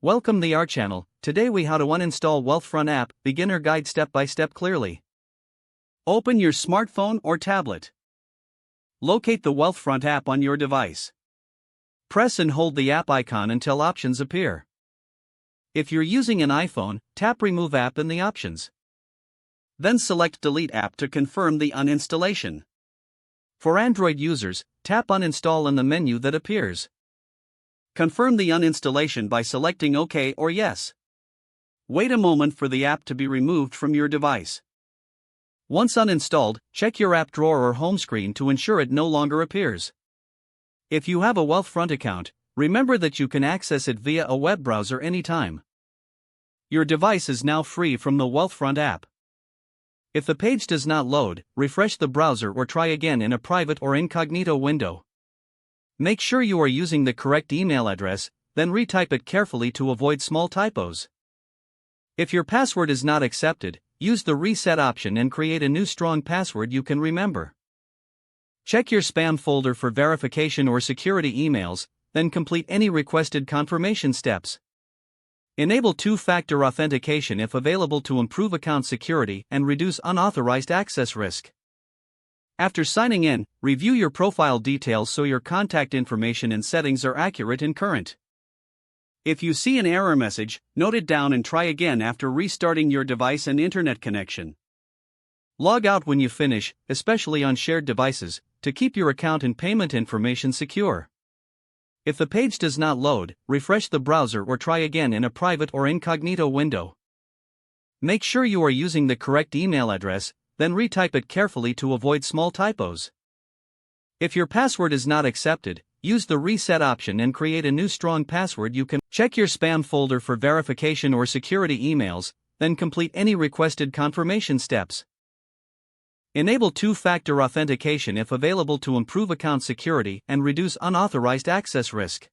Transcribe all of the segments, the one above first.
Welcome to our channel. Today we how to uninstall Wealthfront app, beginner guide step by step clearly. Open your smartphone or tablet. Locate the Wealthfront app on your device. Press and hold the app icon until options appear. If you're using an iPhone, tap remove app in the options. Then select delete app to confirm the uninstallation. For Android users, tap uninstall in the menu that appears. Confirm the uninstallation by selecting OK or Yes. Wait a moment for the app to be removed from your device. Once uninstalled, check your app drawer or home screen to ensure it no longer appears. If you have a Wealthfront account, remember that you can access it via a web browser anytime. Your device is now free from the Wealthfront app. If the page does not load, refresh the browser or try again in a private or incognito window. Make sure you are using the correct email address, then retype it carefully to avoid small typos. If your password is not accepted, use the reset option and create a new strong password you can remember. Check your spam folder for verification or security emails, then complete any requested confirmation steps. Enable two-factor authentication if available to improve account security and reduce unauthorized access risk. After signing in, review your profile details so your contact information and settings are accurate and current. If you see an error message, note it down and try again after restarting your device and internet connection. Log out when you finish, especially on shared devices, to keep your account and payment information secure. If the page does not load, refresh the browser or try again in a private or incognito window. Make sure you are using the correct email address, then retype it carefully to avoid small typos. If your password is not accepted, use the reset option and create a new strong password you can. Check your spam folder for verification or security emails, then complete any requested confirmation steps. Enable two-factor authentication if available to improve account security and reduce unauthorized access risk.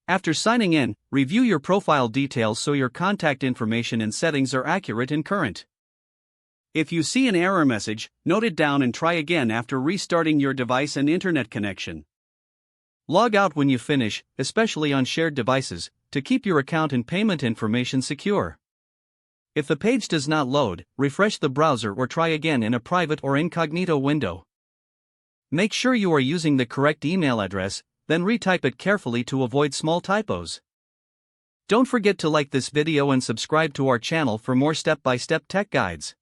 After signing in, review your profile details so your contact information and settings are accurate and current. If you see an error message, note it down and try again after restarting your device and internet connection. Log out when you finish, especially on shared devices, to keep your account and payment information secure. If the page does not load, refresh the browser or try again in a private or incognito window. Make sure you are using the correct email address, then retype it carefully to avoid small typos. Don't forget to like this video and subscribe to our channel for more step-by-step tech guides.